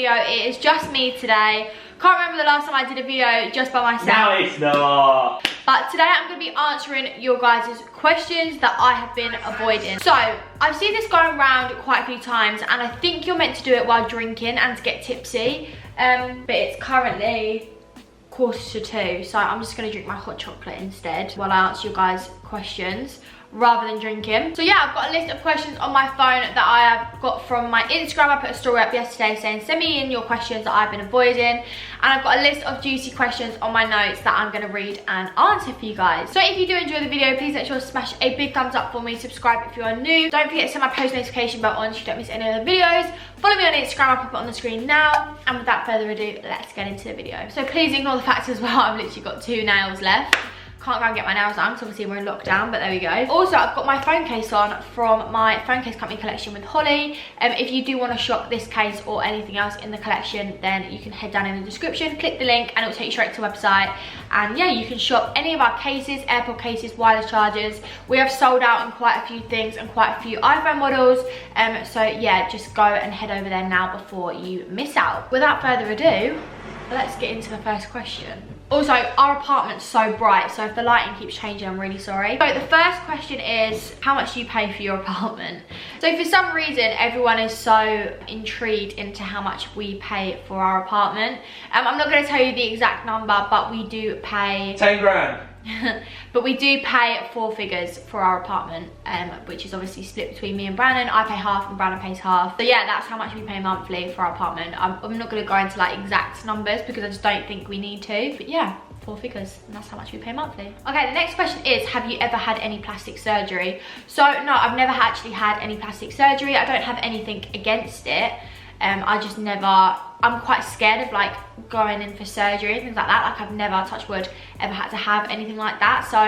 video. It is just me today. Can't remember the last time I did a video just by myself. No, it's not. But today I'm going to be answering your guys' questions that I have been avoiding. So, I've seen this going around quite a few times, and I think you're meant to do it while drinking and to get tipsy. But it's currently 1:45, so I'm just going to drink my hot chocolate instead while I answer your guys' questions, rather than drinking. So yeah, I've got a list of questions on my phone that I have got from my Instagram. I put a story up yesterday saying send me in your questions that I've been avoiding, and I've got a list of juicy questions on my notes that I'm going to read and answer for you guys. So if you do enjoy the video, please make sure to smash a big thumbs up for me, subscribe if you are new, don't forget to set my post notification bell on so you don't miss any of the videos, follow me on Instagram, I'll pop it on the screen now, and without further ado, let's get into the video. So please ignore the fact as well, I've literally got 2 nails left. Can't go and get my nails done because obviously we're in lockdown, but there we go. Also, I've got my phone case on from my phone case company collection with Holly. If you do want to shop this case or anything else in the collection, then you can head down in the description, click the link, and it'll take you straight to the website. And yeah, you can shop any of our cases, AirPod cases, wireless chargers. We have sold out in quite a few things and quite a few iPhone models. So yeah, just go and head over there now before you miss out. Without further ado, let's get into the first question. Also, our apartment's so bright, so if the lighting keeps changing, I'm really sorry. So the first question is, how much do you pay for your apartment? So for some reason, everyone is so intrigued into how much we pay for our apartment. I'm not going to tell you the exact number, but we do pay 10 grand. But we do pay 4 figures for our apartment, which is obviously split between me and Brandon. I pay half and Brandon pays half. So yeah, that's how much we pay monthly for our apartment. I'm not going to go into like exact numbers because I just don't think we need to. But yeah, 4 figures, and that's how much we pay monthly. Okay, the next question is, have you ever had any plastic surgery? So no, I've never actually had any plastic surgery. I don't have anything against it. I just never, I'm quite scared of like going in for surgery and things like that. Like I've never, touch wood, ever had to have anything like that. So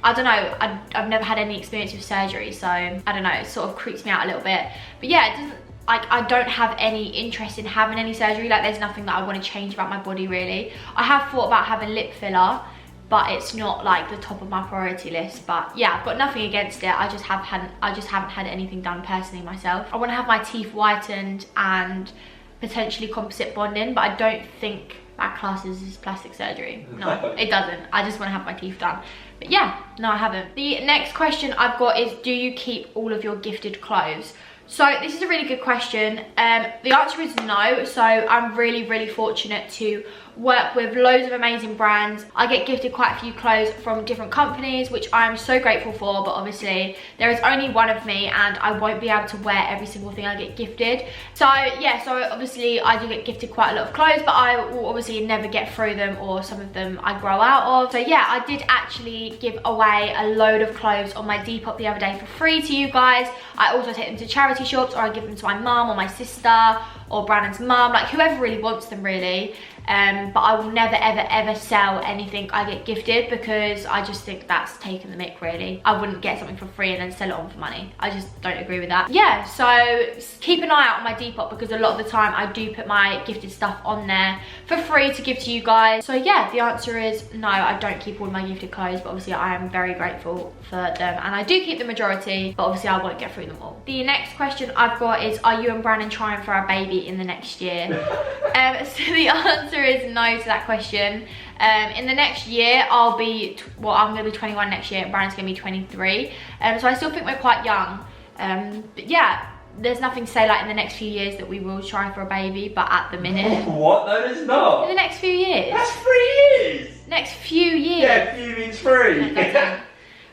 I don't know, I've never had any experience with surgery. So I don't know, it sort of creeps me out a little bit. But yeah, it doesn't, like I don't have any interest in having any surgery. Like there's nothing that I want to change about my body really. I have thought about having lip filler, but it's not like the top of my priority list. But yeah, I've got nothing against it. I just haven't had anything done personally myself. I want to have my teeth whitened and potentially composite bonding, but I don't think that classes as plastic surgery. No, it doesn't. I just want to have my teeth done. But yeah, no, I haven't. The next question I've got is, do you keep all of your gifted clothes? So this is a really good question. The answer is no. So I'm really fortunate to work with loads of amazing brands. I get gifted quite a few clothes from different companies, which I'm so grateful for, but obviously there is only one of me and I won't be able to wear every single thing I get gifted. So yeah, so obviously I do get gifted quite a lot of clothes, but I will obviously never get through them, or some of them I grow out of. So yeah, I did actually give away a load of clothes on my Depop the other day for free to you guys. I also take them to charity shops, or I give them to my mum or my sister or Brandon's mum, like whoever really wants them really. But I will never ever sell anything I get gifted, because I just think that's taking the mick really. I wouldn't get something for free and then sell it on for money. I just don't agree with that. Yeah, so keep an eye out on my Depop, because a lot of the time I do put my gifted stuff on there for free to give to you guys. So yeah, the answer is no, I don't keep all of my gifted clothes, but obviously I am very grateful for them, and I do keep the majority, but obviously I won't get through them all. The next question I've got is, are you and Brandon trying for a baby in the next year? So the answer is no to that question. In the next year, I'm going to be 21 next year, and Brandon's going to be 23. So I still think we're quite young. But yeah, there's nothing to say like in the next few years that we will try for a baby, but at the minute. What? No, there's not. In the next few years. That's 3 years. Next few years. Yeah, few means 3. No,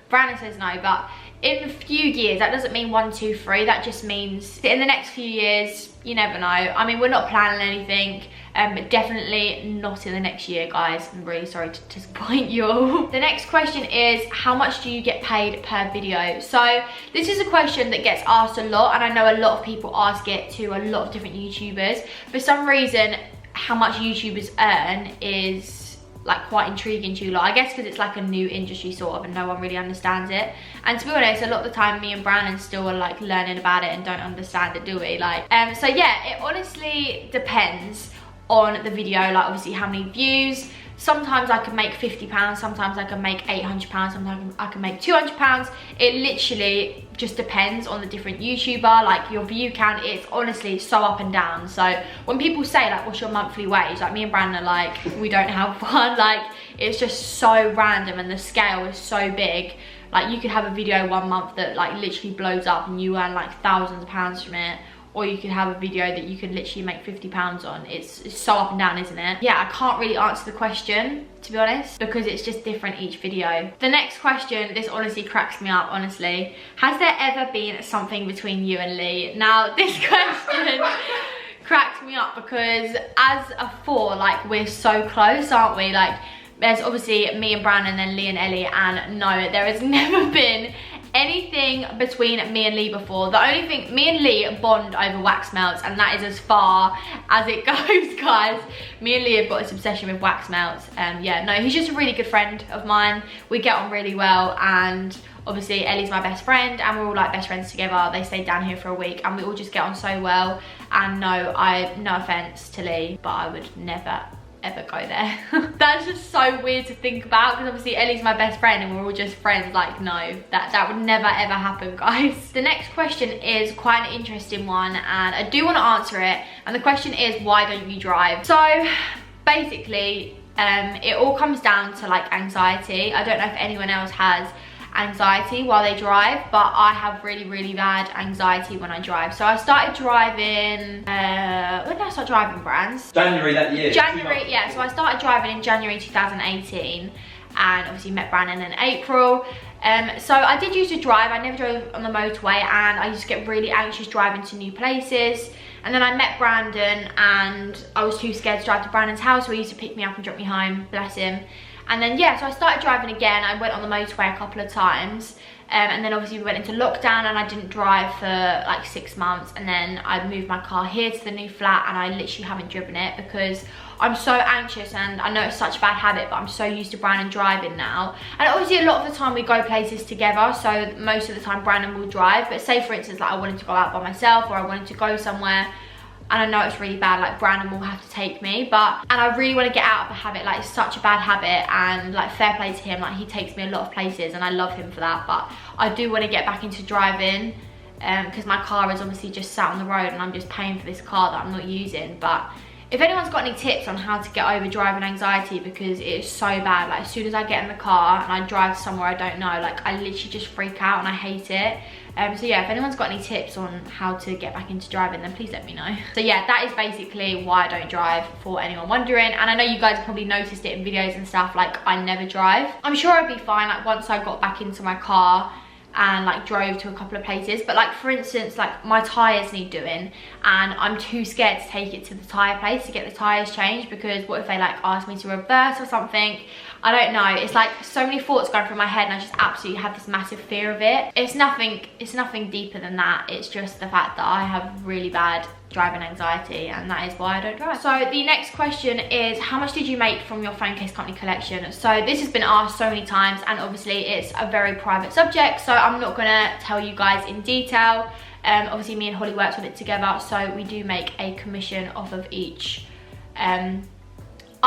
Brandon says no, but in a few years, that doesn't mean 1, 2, 3. That just means in the next few years, you never know. I mean, we're not planning anything, but definitely not in the next year, guys. I'm really sorry to disappoint you all. The next question is, how much do you get paid per video? So this is a question that gets asked a lot, and I know a lot of people ask it to a lot of different YouTubers. For some reason, how much YouTubers earn is like quite intriguing to you lot. I guess because it's like a new industry sort of, and no one really understands it. And to be honest, a lot of the time me and Brandon still are like learning about it and don't understand it, do we? Like, so yeah, it honestly depends on the video, like obviously how many views, sometimes I can make £50, sometimes I can make £800, sometimes I can make £200. It literally just depends on the different YouTuber, like your view count. It's honestly so up and down. So when people say like, what's your monthly wage, like me and Brandon are like, we don't have one. Like, it's just so random and the scale is so big. Like, you could have a video one month that like literally blows up and you earn like thousands of pounds from it, or you could have a video that you could literally make £50 on. It's so up and down, isn't it? Yeah, I can't really answer the question, to be honest, because it's just different each video. The next question, this honestly cracks me up, honestly. Has there ever been something between you and Lee? Now, this question cracks me up because as a four, like, we're so close, aren't we? Like, there's obviously me and Brandon, then Lee and Ellie, and no, there has never been anything between me and Lee before. The only thing, me and Lee bond over wax melts, and that is as far as it goes, guys. Me and Lee have got this obsession with wax melts. Yeah, no, he's just a really good friend of mine. We get on really well, and obviously Ellie's my best friend, and we're all like best friends together. They stayed down here for a week, and we all just get on so well. And no offense to Lee, but I would never ever go there. That's just so weird to think about, because obviously Ellie's my best friend and we're all just friends. Like, no, that would never ever happen, guys. The next question is quite an interesting one, and I do want to answer it, and the question is, why don't you drive? So basically it all comes down to like anxiety. I don't know if anyone else has anxiety while they drive, but I have really bad anxiety when I drive. So I started driving, when did I start driving, Brands? January that year. January, yeah, so I started driving in January 2018, and obviously met Brandon in April. So I did used to drive. I never drove on the motorway, and I used to get really anxious driving to new places. And then I met Brandon, and I was too scared to drive to Brandon's house, so he used to pick me up and drop me home, bless him. And then, yeah, so I started driving again. I went on the motorway a couple of times. And then obviously we went into lockdown, and I didn't drive for like 6 months. And then I moved my car here to the new flat, and I literally haven't driven it because I'm so anxious, and I know it's such a bad habit, but I'm so used to Brandon driving now. And obviously a lot of the time we go places together, so most of the time Brandon will drive. But say for instance, like I wanted to go out by myself, or I wanted to go somewhere, and I know it's really bad, like Brandon will have to take me, and I really want to get out of the habit. Like, it's such a bad habit, and like fair play to him, like he takes me a lot of places and I love him for that. But I do want to get back into driving, because my car is obviously just sat on the road, and I'm just paying for this car that I'm not using. But if anyone's got any tips on how to get over driving anxiety, because it is so bad, like as soon as I get in the car and I drive somewhere I don't know, like I literally just freak out and I hate it. So yeah, if anyone's got any tips on how to get back into driving, then please let me know. So yeah, that is basically why I don't drive, for anyone wondering. And I know you guys have probably noticed it in videos and stuff, like I never drive. I'm sure I'd be fine like once I got back into my car and like drove to a couple of places. But like for instance, like my tires need doing, and I'm too scared to take it to the tire place to get the tires changed, because what if they like ask me to reverse or something? I don't know. It's like so many thoughts going through my head, and I just absolutely have this massive fear of it. It's nothing deeper than that. It's just the fact that I have really bad driving anxiety, and that is why I don't drive. So the next question is, how much did you make from your phone case company collection? So this has been asked so many times, and obviously it's a very private subject, so I'm not gonna tell you guys in detail. Obviously me and Holly worked on it together, so we do make a commission off of each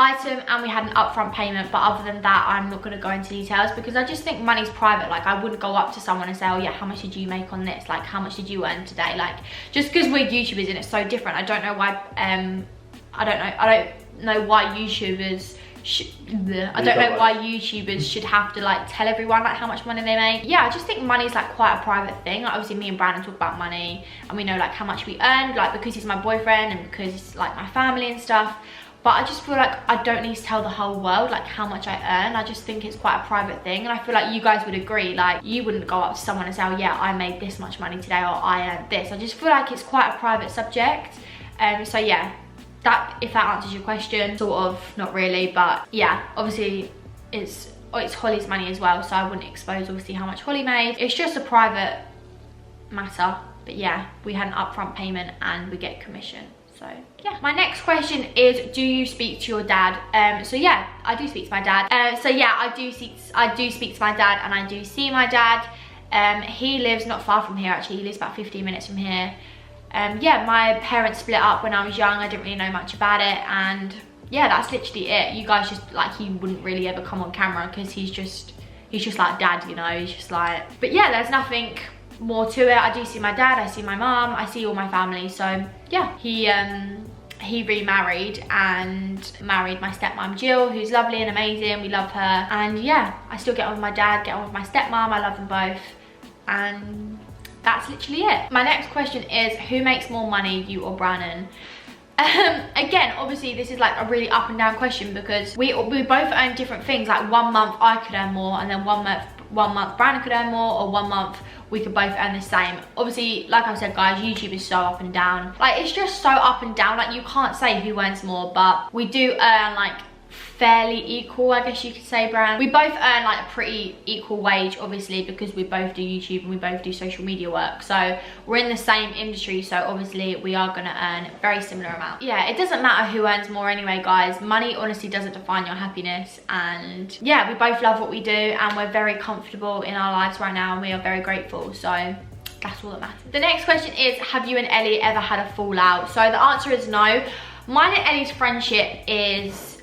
item, and we had an upfront payment. But other than that, I'm not going to go into details, because I just think money's private. Like, I wouldn't go up to someone and say, oh yeah, how much did you make on this? Like, how much did you earn today? Like, just because we're YouTubers and it's so different, I don't know why I don't know why YouTubers should have to like tell everyone like how much money they make. Yeah, I just think money's like quite a private thing. Like, obviously me and Brandon talk about money, and we know like how much we earned, like because he's my boyfriend and because it's like my family and stuff. But I just feel like I don't need to tell the whole world like how much I earn. I just think it's quite a private thing, and I feel like you guys would agree. Like, you wouldn't go up to someone and say, oh yeah, I made this much money today, or I earned this. I just feel like it's quite a private subject. So yeah, that, if that answers your question, sort of, not really, but yeah, obviously it's Holly's money as well, so I wouldn't expose obviously how much Holly made. It's just a private matter. But yeah, we had an upfront payment and we get commission. So yeah, my next question is, do you speak to your dad? So yeah, I do speak to my dad. So yeah, I do speak to my dad, and I do see my dad. He lives not far from here actually. He lives about 15 minutes from here. Yeah, my parents split up when I was young. I didn't really know much about it, and yeah, that's literally it. You guys just, like, he wouldn't really ever come on camera because he's just like dad, you know. He's just like, but yeah, there's nothing more to it. I do see my dad, I see my mum, I see all my family. So yeah, he remarried and married my stepmom Jill, who's lovely and amazing. We love her. And yeah, I still get on with my dad, get on with my stepmom. I love them both. And that's literally it. My next question is, who makes more money, you or Brannon? Again, obviously this is like a really up and down question because we both earn different things. Like 1 month I could earn more, and then one month Brannon could earn more, or 1 month we could both earn the same. Obviously, like I said guys, YouTube is so up and down. Like, it's just so up and down. Like, you can't say who earns more, but we do earn like fairly equal, I guess you could say, Bran. We both earn like a pretty equal wage, obviously, because we both do YouTube and we both do social media work. So we're in the same industry, so obviously we are gonna earn a very similar amount. Yeah, it doesn't matter who earns more anyway, guys. Money honestly doesn't define your happiness. And yeah, we both love what we do and we're very comfortable in our lives right now and we are very grateful. So that's all that matters. The next question is, have you and Ellie ever had a fallout? So the answer is no. Mine and Ellie's friendship is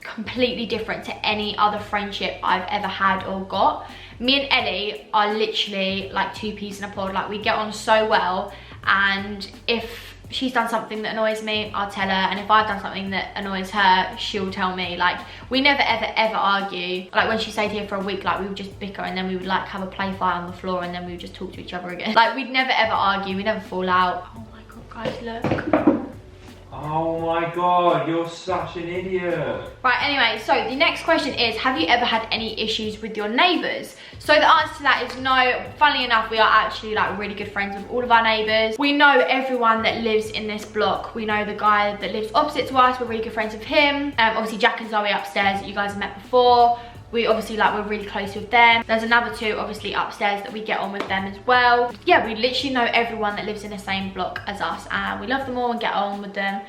completely different to any other friendship I've ever had or got. Me and Ellie are literally like two peas in a pod. Like, we get on so well, and if she's done something that annoys me, I'll tell her, and if I've done something that annoys her, she'll tell me. Like, we never ever argue. Like, when she stayed here for a week, like, we would just bicker and then we would like have a play fight on the floor and then we would just talk to each other again. Like, we'd never ever argue, we never fall out. Oh my god, guys, look. Oh my god, you're such an idiot. Right, anyway, so the next question is, have you ever had any issues with your neighbours? So the answer to that is no. Funnily enough, we are actually like really good friends with all of our neighbours. We know everyone that lives in this block. We know the guy that lives opposite to us, we're really good friends with him. Obviously Jack and Zoe upstairs that you guys have met before. We obviously, like, we're really close with them. There's another two obviously upstairs that we get on with them as well. Yeah, we literally know everyone that lives in the same block as us, and we love them all and get on with them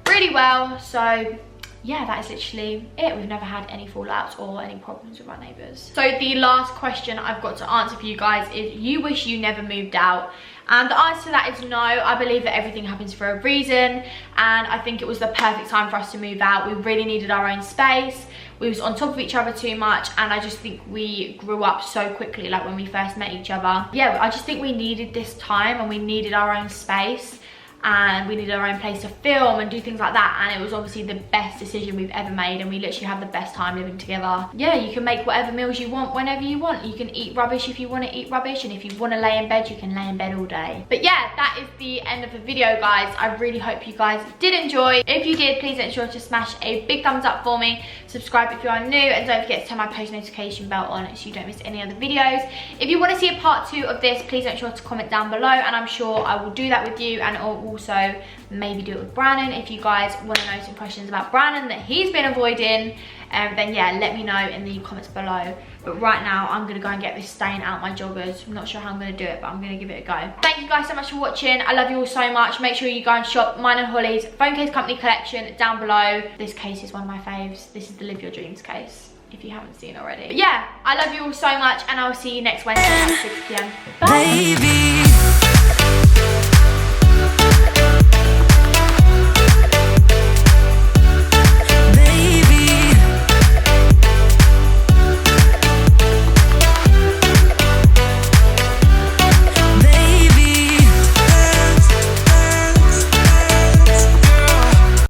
really well. So yeah, that is literally it. We've never had any fallouts or any problems with our neighbours. So the last question I've got to answer for you guys is, you wish you never moved out? And the answer to that is no. I believe that everything happens for a reason, and I think it was the perfect time for us to move out. We really needed our own space. We was on top of each other too much, and I just think we grew up so quickly, like when we first met each other. Yeah, I just think we needed this time and we needed our own space. And we needed our own place to film and do things like that, and it was obviously the best decision we've ever made, and we literally have the best time living together. Yeah, you can make whatever meals you want whenever you want. You can eat rubbish if you want to eat rubbish, and if you want to lay in bed, you can lay in bed all day. But yeah, that is the end of the video, guys. I really hope you guys did enjoy. If you did, please make sure to smash a big thumbs up for me. Subscribe if you are new, and don't forget to turn my post notification bell on so you don't miss any other videos. If you want to see a part 2 of this, please make sure to comment down below, and I'm sure I will do that with you, and also maybe do it with Brannon. If you guys want to know some questions about Brannon that he's been avoiding, then yeah, let me know in the comments below. But right now, I'm going to go and get this stain out my joggers. I'm not sure how I'm going to do it, but I'm going to give it a go. Thank you guys so much for watching. I love you all so much. Make sure you go and shop mine and Holly's phone case company collection down below. This case is one of my faves. This is the Live Your Dreams case, if you haven't seen already. But yeah, I love you all so much, and I'll see you next Wednesday at 6 PM. Bye. Baby.